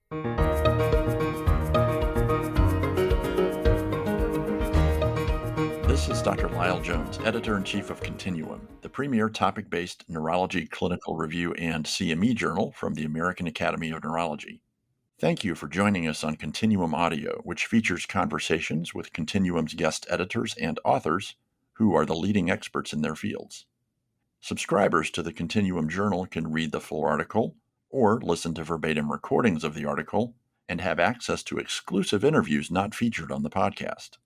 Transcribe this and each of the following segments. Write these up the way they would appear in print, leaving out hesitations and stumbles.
This is Dr. Lyle Jones, Editor-in-Chief of Continuum, the premier topic-based neurology clinical review and CME journal from the American Academy of Neurology. Thank you for joining us on Continuum Audio, which features conversations with Continuum's guest editors and authors who are the leading experts in their fields. Subscribers to the Continuum Journal can read the full article or listen to verbatim recordings of the article and have access to exclusive interviews not featured on the podcast.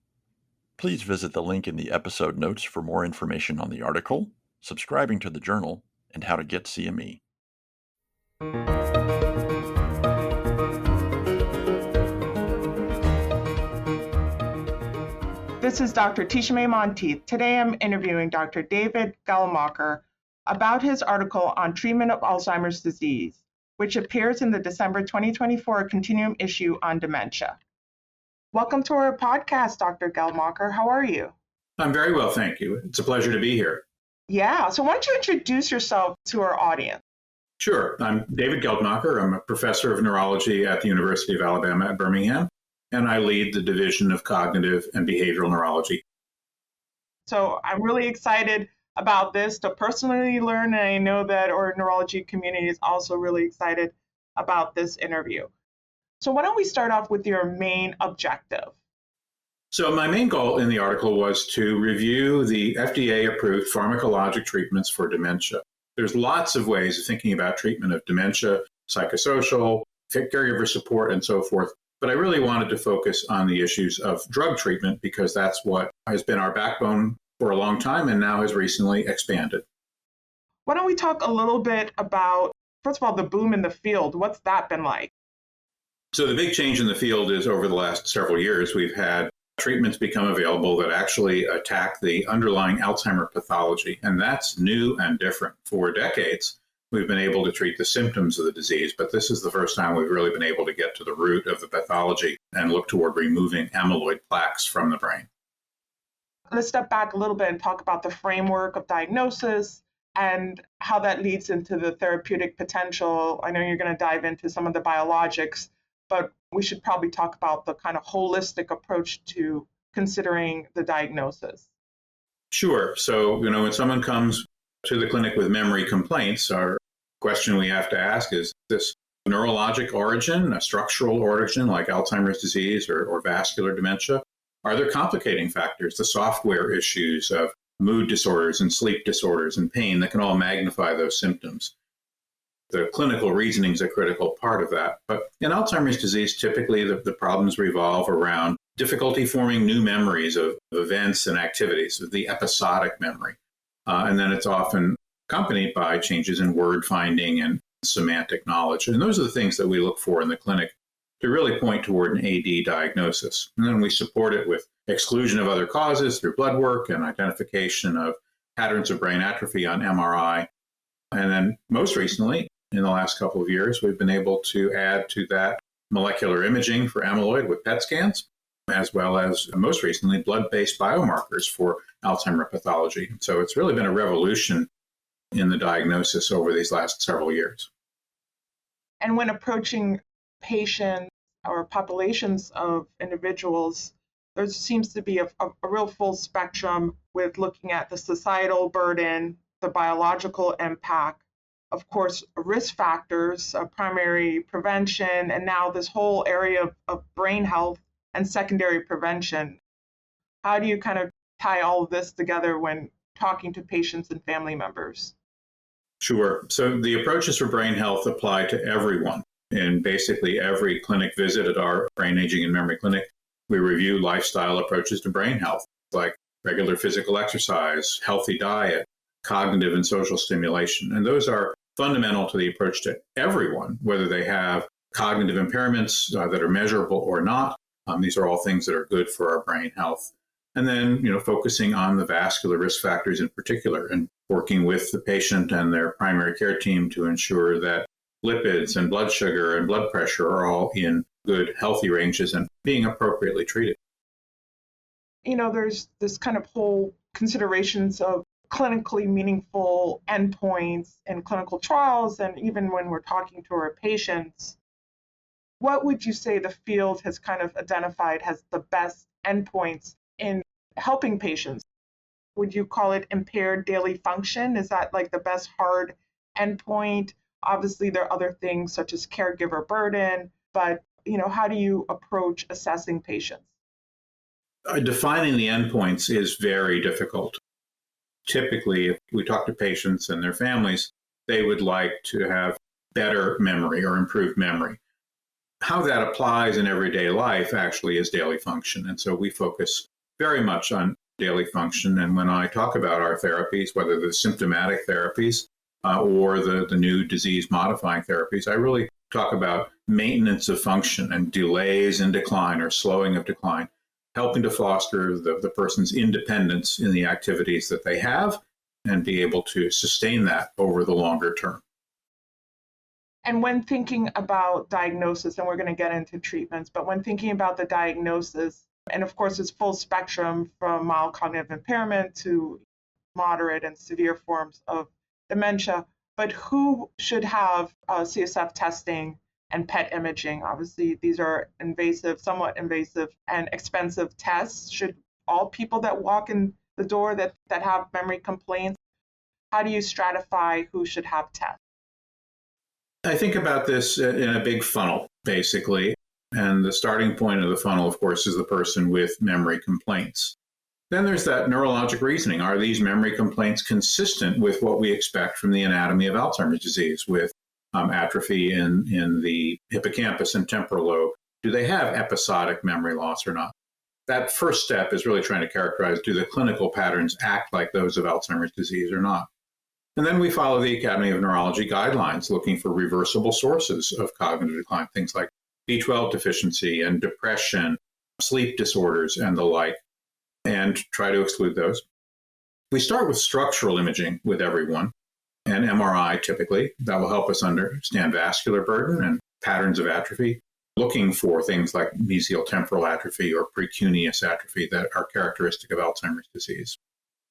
Please visit the link in the episode notes for more information on the article, subscribing to the journal, and how to get CME. This is Dr. Teshamae Monteith. Today I'm interviewing Dr. David Geldmacher about his article on treatment of Alzheimer's disease, which appears in the December 2024 Continuum issue on dementia. Welcome to our podcast, Dr. Geldmacher. How are you? I'm very well, thank you. It's a pleasure to be here. Yeah, so why don't you introduce yourself to our audience? Sure. I'm David Geldmacher. I'm a professor of neurology at the University of Alabama at Birmingham, and I lead the Division of Cognitive and Behavioral Neurology. So I'm really excited about this to personally learn, and I know that our neurology community is also really excited about this interview. So why don't we start off with your main objective? So my main goal in the article was to review the FDA-approved pharmacologic treatments for dementia. There's lots of ways of thinking about treatment of dementia, psychosocial, caregiver support, and so forth. But I really wanted to focus on the issues of drug treatment because that's what has been our backbone for a long time and now has recently expanded. Why don't we talk a little bit about, first of all, the boom in the field? What's that been like? So the big change in the field is over the last several years, we've had treatments become available that actually attack the underlying Alzheimer pathology. And that's new and different. For decades, we've been able to treat the symptoms of the disease, but this is the first time we've really been able to get to the root of the pathology and look toward removing amyloid plaques from the brain. Let's step back a little bit and talk about the framework of diagnosis and how that leads into the therapeutic potential. I know you're going to dive into some of the biologics, but we should probably talk about the kind of holistic approach to considering the diagnosis. Sure. So, when someone comes to the clinic with memory complaints, our question we have to ask is this neurologic origin, a structural origin like Alzheimer's disease or vascular dementia? Are there complicating factors, the software issues of mood disorders and sleep disorders and pain that can all magnify those symptoms? The clinical reasoning is a critical part of that. But in Alzheimer's disease, typically the problems revolve around difficulty forming new memories of events and activities, of the episodic memory. And then it's often accompanied by changes in word finding and semantic knowledge. And those are the things that we look for in the clinic to really point toward an AD diagnosis. And then we support it with exclusion of other causes through blood work and identification of patterns of brain atrophy on MRI. And then most recently, in the last couple of years, we've been able to add to that molecular imaging for amyloid with PET scans, as well as most recently blood-based biomarkers for Alzheimer pathology. So it's really been a revolution in the diagnosis over these last several years. And when approaching patients or populations of individuals, there seems to be a real full spectrum with looking at the societal burden, the biological impact, of course, risk factors, primary prevention, and now this whole area of brain health and secondary prevention. How do you kind of tie all of this together when talking to patients and family members? Sure. So the approaches for brain health apply to everyone. In basically every clinic visit at our brain aging and memory clinic, we review lifestyle approaches to brain health, like regular physical exercise, healthy diet, cognitive and social stimulation. And those are fundamental to the approach to everyone, whether they have cognitive impairments that are measurable or not. These are all things that are good for our brain health. And then, focusing on the vascular risk factors in particular and working with the patient and their primary care team to ensure that lipids and blood sugar and blood pressure are all in good, healthy ranges and being appropriately treated. There's this kind of whole considerations of clinically meaningful endpoints in clinical trials, and even when we're talking to our patients, What would you say the field has kind of identified as the best endpoints in helping patients? Would you call it impaired daily function? Is that like the best hard endpoint? Obviously, there are other things such as caregiver burden, but how do you approach assessing patients? Defining the endpoints is very difficult. Typically, if we talk to patients and their families, they would like to have better memory or improved memory. How that applies in everyday life actually is daily function. And so we focus very much on daily function. And when I talk about our therapies, whether the symptomatic therapies or the new disease-modifying therapies, I really talk about maintenance of function and delays in decline or slowing of decline, helping to foster the person's independence in the activities that they have and be able to sustain that over the longer term. And when thinking about diagnosis, and we're going to get into treatments, but when thinking about the diagnosis, and of course it's full spectrum from mild cognitive impairment to moderate and severe forms of dementia, but who should have CSF testing and PET imaging? Obviously, these are invasive, somewhat invasive and expensive tests. Should all people that walk in the door that have memory complaints, how do you stratify who should have tests? I think about this in a big funnel, basically. And the starting point of the funnel, of course, is the person with memory complaints. Then there's that neurologic reasoning. Are these memory complaints consistent with what we expect from the anatomy of Alzheimer's disease, with atrophy in the hippocampus and temporal lobe? Do they have episodic memory loss or not? That first step is really trying to characterize, do the clinical patterns act like those of Alzheimer's disease or not? And then we follow the Academy of Neurology guidelines, looking for reversible sources of cognitive decline, things like B12 deficiency and depression, sleep disorders, and the like, and try to exclude those. We start with structural imaging with everyone, and MRI typically. That will help us understand vascular burden and patterns of atrophy, looking for things like mesial temporal atrophy or precuneus atrophy that are characteristic of Alzheimer's disease.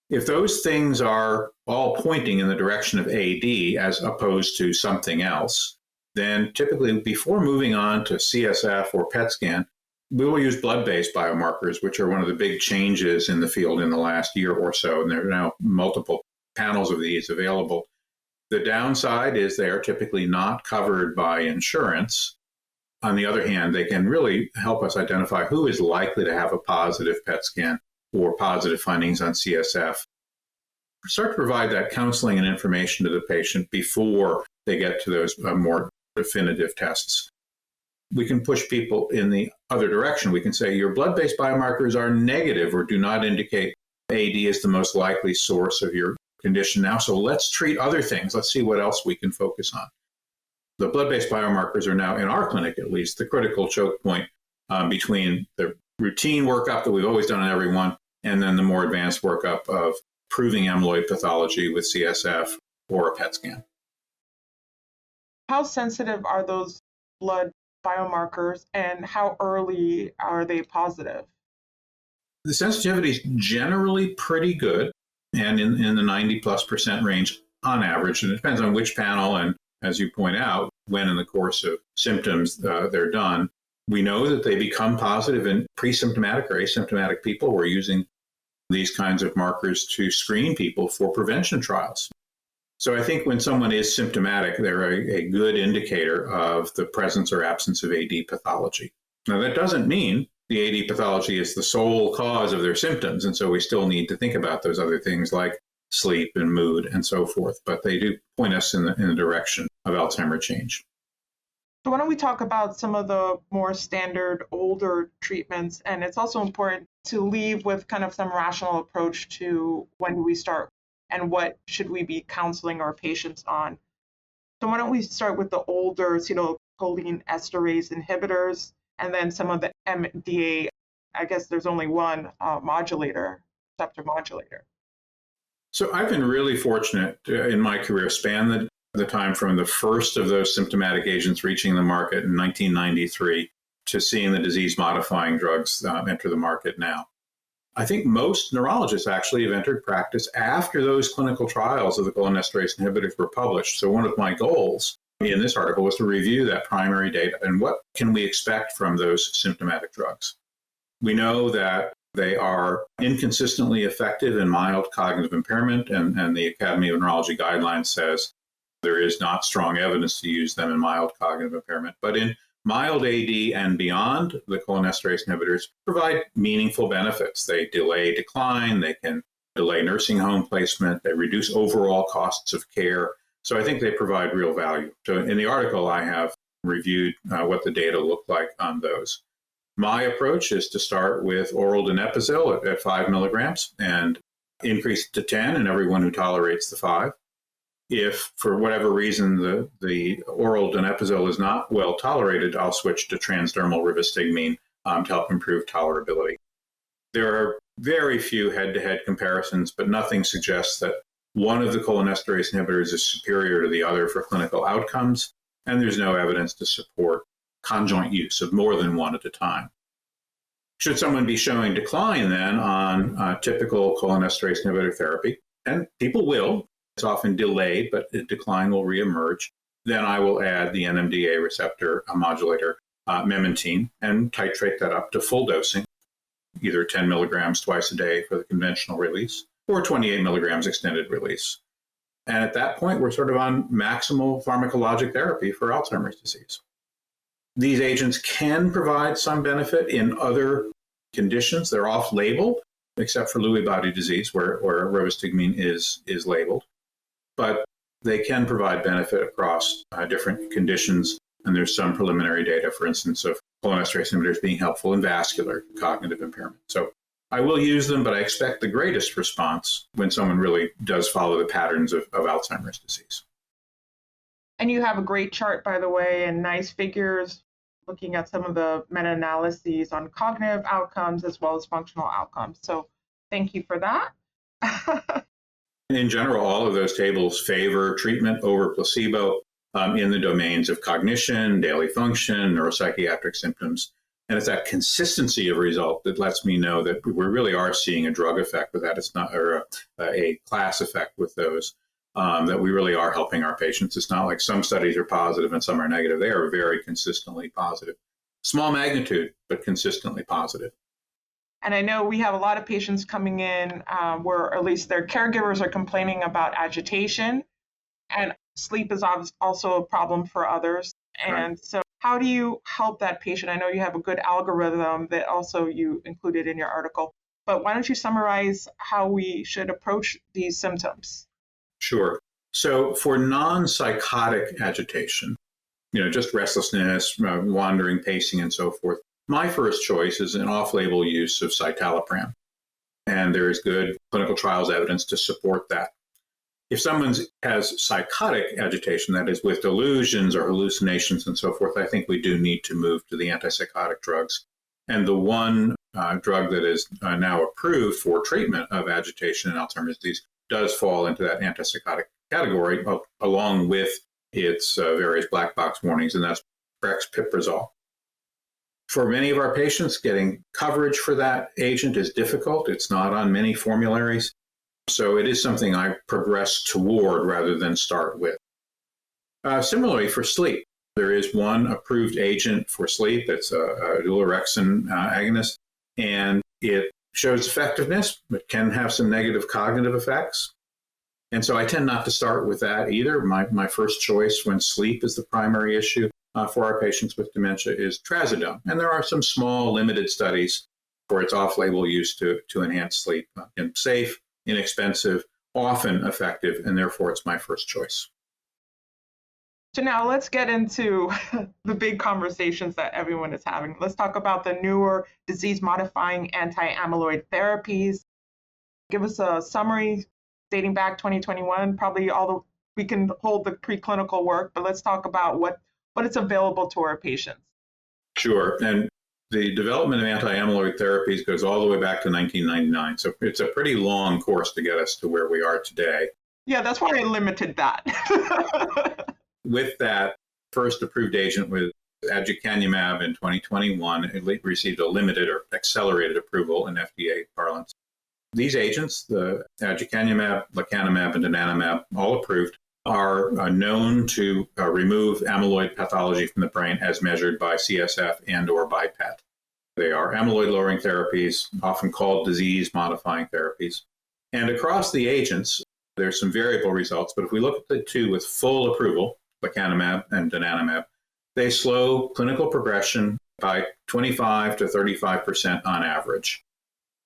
If those things are all pointing in the direction of AD as opposed to something else, then typically before moving on to CSF or PET scan, we will use blood-based biomarkers, which are one of the big changes in the field in the last year or so. And there are now multiple panels of these available. The downside is they are typically not covered by insurance. On the other hand, they can really help us identify who is likely to have a positive PET scan or positive findings on CSF. Start to provide that counseling and information to the patient before they get to those more definitive tests. We can push people in the other direction. We can say your blood-based biomarkers are negative or do not indicate AD is the most likely source of your condition now, so let's treat other things. Let's see what else we can focus on. The blood-based biomarkers are now, in our clinic at least, the critical choke point between the routine workup that we've always done on everyone and then the more advanced workup of proving amyloid pathology with CSF or a PET scan. How sensitive are those blood biomarkers and how early are they positive? The sensitivity is generally pretty good and in the 90+% range on average. And it depends on which panel and, as you point out, when in the course of symptoms they're done. We know that they become positive in pre-symptomatic or asymptomatic people. We're using these kinds of markers to screen people for prevention trials. So I think when someone is symptomatic, they're a good indicator of the presence or absence of AD pathology. Now, that doesn't mean the AD pathology is the sole cause of their symptoms, and so we still need to think about those other things like sleep and mood and so forth, but they do point us in the direction of Alzheimer's change. So why don't we talk about some of the more standard older treatments, and it's also important to leave with kind of some rational approach to when do we start and what should we be counseling our patients on. So why don't we start with the older acetylcholine esterase inhibitors and then some of the MDA, I guess there's only one receptor modulator. So I've been really fortunate in my career, span the time from the first of those symptomatic agents reaching the market in 1993 to seeing the disease-modifying drugs enter the market now. I think most neurologists actually have entered practice after those clinical trials of the cholinesterase inhibitors were published. So one of my goals in this article was to review that primary data and what can we expect from those symptomatic drugs. We know that they are inconsistently effective in mild cognitive impairment, and the Academy of Neurology guidelines says there is not strong evidence to use them in mild cognitive impairment. But in mild AD and beyond, the cholinesterase inhibitors provide meaningful benefits. They delay decline, they can delay nursing home placement, they reduce overall costs of care. So I think they provide real value. So in the article, I have reviewed what the data look like on those. My approach is to start with oral donepezil at 5 milligrams and increase it to 10 in everyone who tolerates the 5. If, for whatever reason, the oral donepezil is not well tolerated, I'll switch to transdermal rivastigmine to help improve tolerability. There are very few head-to-head comparisons, but nothing suggests that one of the cholinesterase inhibitors is superior to the other for clinical outcomes, and there's no evidence to support conjoint use of more than one at a time. Should someone be showing decline then on typical cholinesterase inhibitor therapy, and people will, it's often delayed, but the decline will reemerge, then I will add the NMDA receptor modulator, memantine, and titrate that up to full dosing, either 10 milligrams twice a day for the conventional release, or 28 milligrams extended release. And at that point, we're sort of on maximal pharmacologic therapy for Alzheimer's disease. These agents can provide some benefit in other conditions. They're off-label, except for Lewy body disease, where rivastigmine is labeled. But they can provide benefit across different conditions. And there's some preliminary data, for instance, of cholinesterase inhibitors being helpful in vascular cognitive impairment. So I will use them, but I expect the greatest response when someone really does follow the patterns of Alzheimer's disease. And you have a great chart, by the way, and nice figures looking at some of the meta-analyses on cognitive outcomes as well as functional outcomes. So thank you for that. In general, all of those tables favor treatment over placebo in the domains of cognition, daily function, neuropsychiatric symptoms. And it's that consistency of result that lets me know that we really are seeing a drug effect with that. It's not or a class effect with those, that we really are helping our patients. It's not like some studies are positive and some are negative. They are very consistently positive. Small magnitude, but consistently positive. And I know we have a lot of patients coming in where at least their caregivers are complaining about agitation, and sleep is also a problem for others. And right. So how do you help that patient? I know you have a good algorithm that also you included in your article, but why don't you summarize how we should approach these symptoms? Sure. So for non-psychotic agitation, just restlessness, wandering, pacing, and so forth, my first choice is an off-label use of citalopram. And there is good clinical trials evidence to support that. If someone has psychotic agitation, that is with delusions or hallucinations and so forth, I think we do need to move to the antipsychotic drugs. And the one drug that is now approved for treatment of agitation in Alzheimer's disease does fall into that antipsychotic category, along with its various black box warnings, and that's brexpiprazole. For many of our patients, getting coverage for that agent is difficult. It's not on many formularies. So it is something I progress toward rather than start with. Similarly, for sleep, there is one approved agent for sleep. It's a dual orexin agonist, and it shows effectiveness, but can have some negative cognitive effects. And so I tend not to start with that either. My first choice when sleep is the primary issue for our patients with dementia is trazodone. And there are some small limited studies for its off-label use to enhance sleep. And safe, inexpensive, often effective, and therefore it's my first choice. So now let's get into the big conversations that everyone is having. Let's talk about the newer disease-modifying anti-amyloid therapies. Give us a summary dating back 2021, probably we can hold the preclinical work, but let's talk about what is available to our patients. Sure. And the development of anti-amyloid therapies goes all the way back to 1999. So it's a pretty long course to get us to where we are today. Yeah, that's why I limited that. With that first approved agent with aducanumab in 2021, it received a limited or accelerated approval in FDA parlance. These agents, the aducanumab, lecanemab, and donanemab, all approved, are known to remove amyloid pathology from the brain as measured by CSF and or by PET. They are amyloid-lowering therapies, often called disease-modifying therapies. And across the agents, there's some variable results, but if we look at the two with full approval, lecanemab and donanemab, they slow clinical progression by 25 to 35% on average.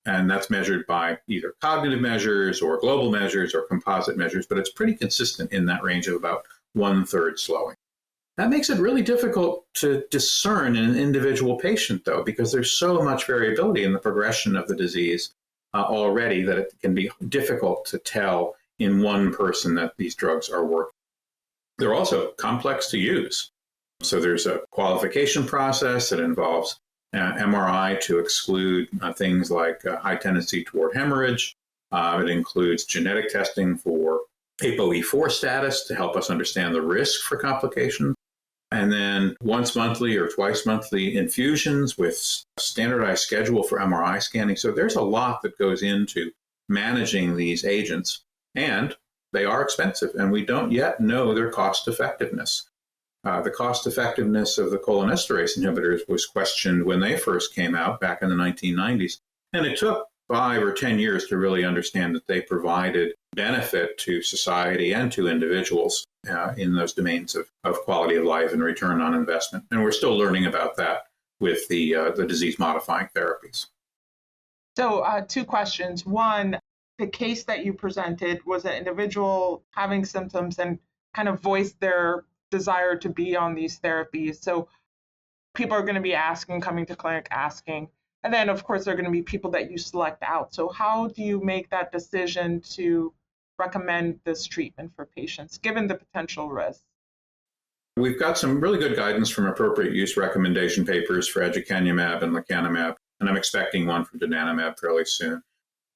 And that's measured by either cognitive measures or global measures or composite measures, but it's pretty consistent in that range of about 1/3 slowing. That makes it really difficult to discern in an individual patient, though, because there's so much variability in the progression of the disease already that it can be difficult to tell in one person that these drugs are working. They're also complex to use. So there's a qualification process that involves MRI to exclude things like high tendency toward hemorrhage. It includes genetic testing for ApoE4 status to help us understand the risk for complications. And then once monthly or twice monthly infusions with standardized schedule for MRI scanning. So there's a lot that goes into managing these agents, and they are expensive, and we don't yet know their cost effectiveness. The cost effectiveness of the cholinesterase inhibitors was questioned when they first came out back in the 1990s. And it took 5 or 10 years to really understand that they provided benefit to society and to individuals in those domains of quality of life and return on investment. And we're still learning about that with the disease-modifying therapies. So 2 questions. One, the case that you presented was an individual having symptoms and kind of voiced their desire to be on these therapies. So people are going to be asking, coming to clinic asking. And then, of course, there are going to be people that you select out. So how do you make that decision to recommend this treatment for patients, given the potential risk? We've got some really good guidance from appropriate use recommendation papers for aducanumab and lecanemab, and I'm expecting one for donanemab fairly soon.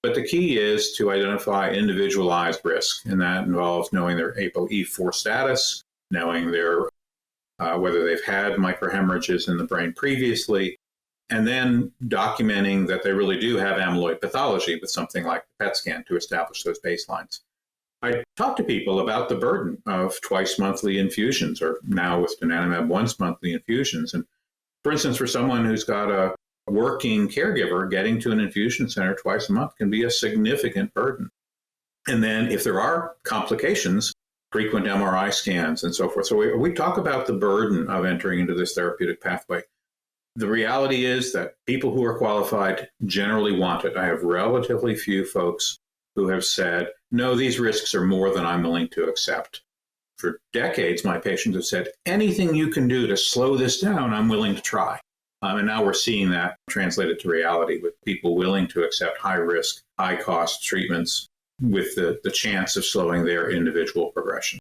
But the key is to identify individualized risk, and that involves knowing their ApoE4 status, knowing their whether they've had microhemorrhages in the brain previously, and then documenting that they really do have amyloid pathology with something like the PET scan to establish those baselines. I talk to people about the burden of twice monthly infusions, or now with donanemab once monthly infusions. And for instance, for someone who's got a working caregiver, getting to an infusion center twice a month can be a significant burden. And then if there are complications, frequent MRI scans and so forth. So we talk about the burden of entering into this therapeutic pathway. The reality is that people who are qualified generally want it. I have relatively few folks who have said, no, these risks are more than I'm willing to accept. For decades, my patients have said, anything you can do to slow this down, I'm willing to try. And now we're seeing that translated to reality with people willing to accept high risk, high cost treatments with the chance of slowing their individual progression.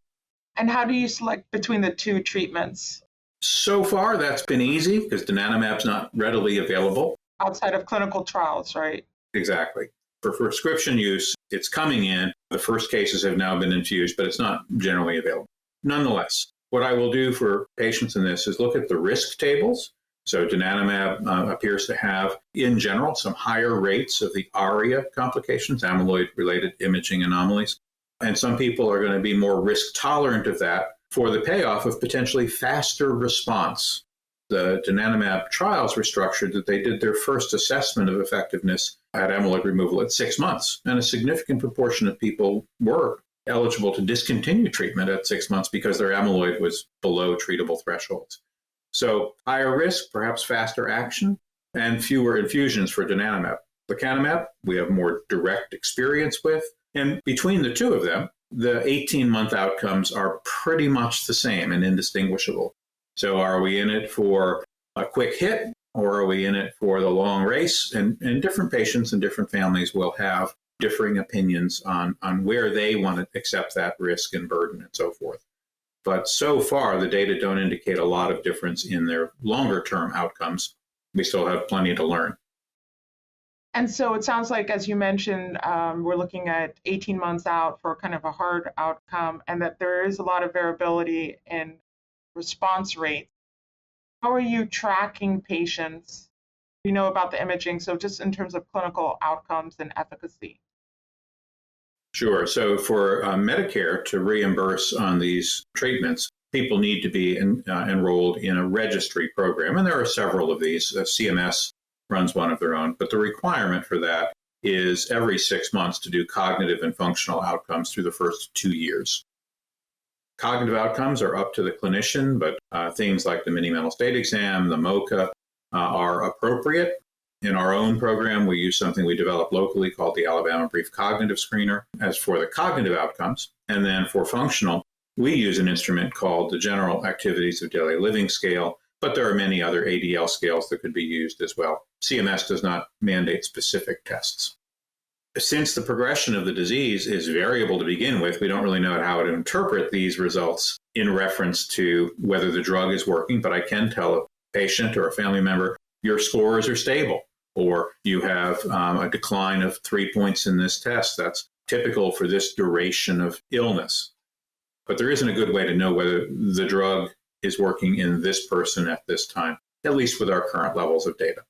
And how do you select between the 2 treatments? So far, that's been easy because donanemab's not readily available. Outside of clinical trials, right? Exactly. For prescription use, it's coming in. The first cases have now been infused, but it's not generally available. Nonetheless, what I will do for patients in this is look at the risk tables. So donanemab appears to have, in general, some higher rates of the ARIA complications, amyloid-related imaging anomalies. And some people are going to be more risk tolerant of that for the payoff of potentially faster response. The donanemab trials were structured that they did their first assessment of effectiveness at amyloid removal at 6 months. And a significant proportion of people were eligible to discontinue treatment at 6 months because their amyloid was below treatable thresholds. So higher risk, perhaps faster action, and fewer infusions for donanemab. Lecanemab, we have more direct experience with. And between the 2 of them, the 18-month outcomes are pretty much the same and indistinguishable. So are we in it for a quick hit, or are we in it for the long race? And different patients and different families will have differing opinions on where they want to accept that risk and burden and so forth. But so far, the data don't indicate a lot of difference in their longer-term outcomes. We still have plenty to learn. And so it sounds like, as you mentioned, we're looking at 18 months out for kind of a hard outcome, and that there is a lot of variability in response rates. How are you tracking patients? You know about the imaging, so just in terms of clinical outcomes and efficacy. Sure. So for Medicare to reimburse on these treatments, people need to be enrolled in a registry program. And there are several of these. CMS runs one of their own. But the requirement for that is every 6 months to do cognitive and functional outcomes through the first 2 years. Cognitive outcomes are up to the clinician, but things like the mini mental state exam, the MOCA, are appropriate. In our own program, we use something we developed locally called the Alabama Brief Cognitive Screener as for the cognitive outcomes. And then for functional, we use an instrument called the General Activities of Daily Living Scale, but there are many other ADL scales that could be used as well. CMS does not mandate specific tests. Since the progression of the disease is variable to begin with, we don't really know how to interpret these results in reference to whether the drug is working, but I can tell a patient or a family member, your scores are stable, or you have a decline of 3 points in this test. That's typical for this duration of illness. But there isn't a good way to know whether the drug is working in this person at this time, at least with our current levels of data.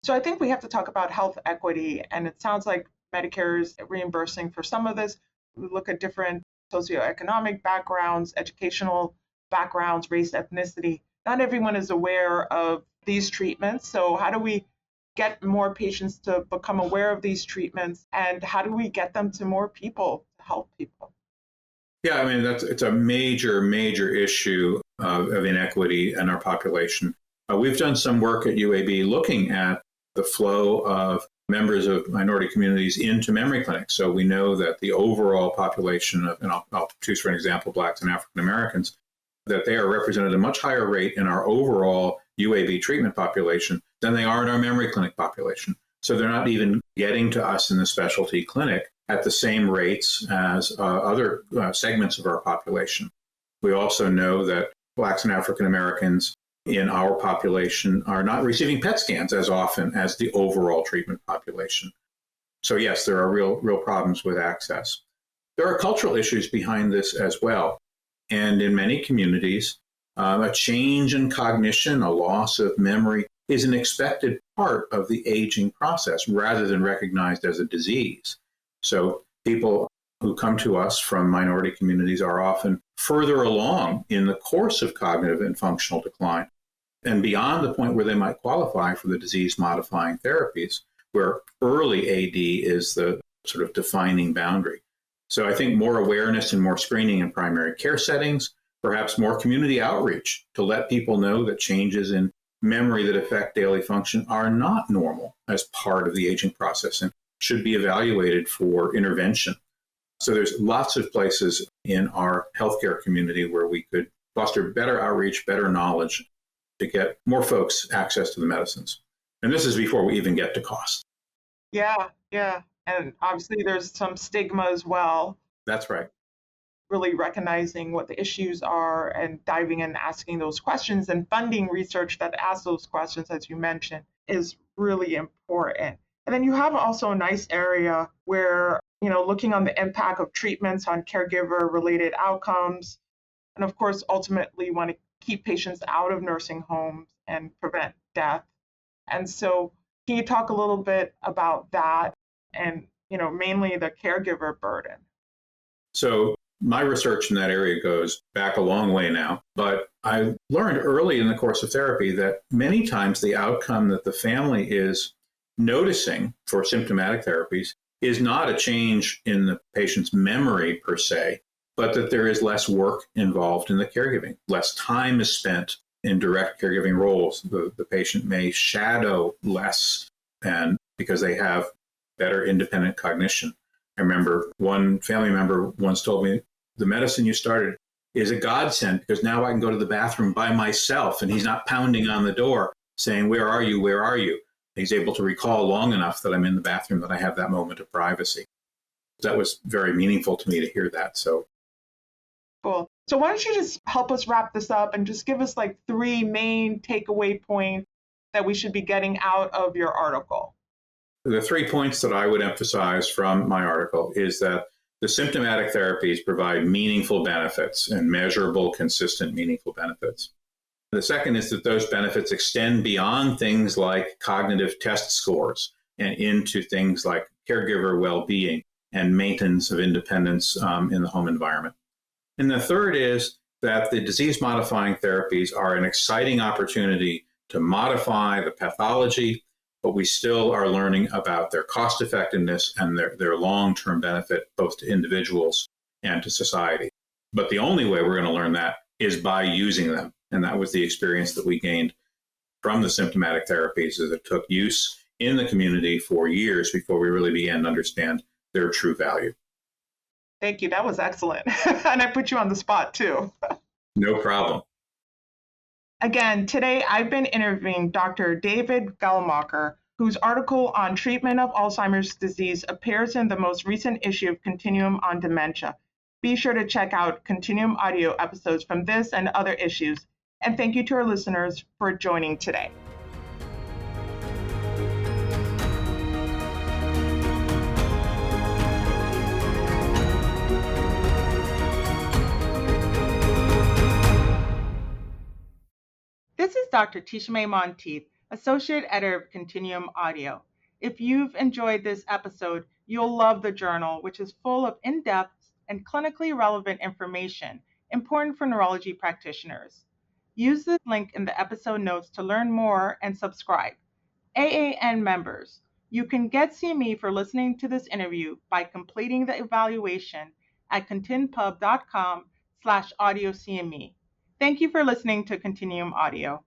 So I think we have to talk about health equity, and it sounds like Medicare is reimbursing for some of this. We look at different socioeconomic backgrounds, educational backgrounds, race, ethnicity. Not everyone is aware of these treatments. So how do we get more patients to become aware of these treatments, and how do we get them to more people to help people? Yeah, I mean, it's a major issue of inequity in our population. We've done some work at UAB looking at the flow of members of minority communities into memory clinics. So we know that the overall population of, and I'll choose for an example, Blacks and African Americans, that they are represented at a much higher rate in our overall UAB treatment population than they are in our memory clinic population. So they're not even getting to us in the specialty clinic at the same rates as other segments of our population. We also know that Blacks and African Americans in our population are not receiving PET scans as often as the overall treatment population. So yes, there are real problems with access. There are cultural issues behind this as well. And in many communities, a change in cognition, a loss of memory, is an expected part of the aging process rather than recognized as a disease. So people who come to us from minority communities are often further along in the course of cognitive and functional decline and beyond the point where they might qualify for the disease-modifying therapies, where early AD is the sort of defining boundary. So I think more awareness and more screening in primary care settings, perhaps more community outreach to let people know that changes in memory that affect daily function are not normal as part of the aging process and should be evaluated for intervention. So there's lots of places in our healthcare community where we could foster better outreach, better knowledge to get more folks access to the medicines. And this is before we even get to cost. Yeah. And obviously there's some stigma as well. That's right. Really recognizing what the issues are and diving in and asking those questions and funding research that asks those questions, as you mentioned, is really important. And then you have also a nice area where, looking on the impact of treatments on caregiver-related outcomes, and of course, ultimately want to keep patients out of nursing homes and prevent death. And so can you talk a little bit about that and, mainly the caregiver burden? So my research in that area goes back a long way now, but I learned early in the course of therapy that many times the outcome that the family is noticing for symptomatic therapies is not a change in the patient's memory per se, but that there is less work involved in the caregiving. Less time is spent in direct caregiving roles. The patient may shadow less, and because they have better independent cognition. I remember one family member once told me, the medicine you started is a godsend because now I can go to the bathroom by myself and he's not pounding on the door saying, where are you? Where are you? He's able to recall long enough that I'm in the bathroom that I have that moment of privacy. That was very meaningful to me to hear that. So cool. So why don't you just help us wrap this up and just give us like 3 main takeaway points that we should be getting out of your article? The 3 points that I would emphasize from my article is that the symptomatic therapies provide meaningful benefits and measurable, consistent, meaningful benefits. The second is that those benefits extend beyond things like cognitive test scores and into things like caregiver well-being and maintenance of independence in the home environment. And the third is that the disease-modifying therapies are an exciting opportunity to modify the pathology, but we still are learning about their cost effectiveness and their long-term benefit, both to individuals and to society. But the only way we're going to learn that is by using them. And that was the experience that we gained from the symptomatic therapies, as it took use in the community for years before we really began to understand their true value. Thank you. That was excellent. And I put you on the spot too. No problem. Again, today I've been interviewing Dr. David Geldmacher, whose article on treatment of Alzheimer's disease appears in the most recent issue of Continuum on Dementia. Be sure to check out Continuum audio episodes from this and other issues. And thank you to our listeners for joining today. This is Dr. Teshamae Monteith, Associate Editor of Continuum Audio. If you've enjoyed this episode, you'll love the journal, which is full of in-depth and clinically relevant information important for neurology practitioners. Use the link in the episode notes to learn more and subscribe. AAN members, you can get CME for listening to this interview by completing the evaluation at continuumpub.com/audiocme. Thank you for listening to Continuum Audio.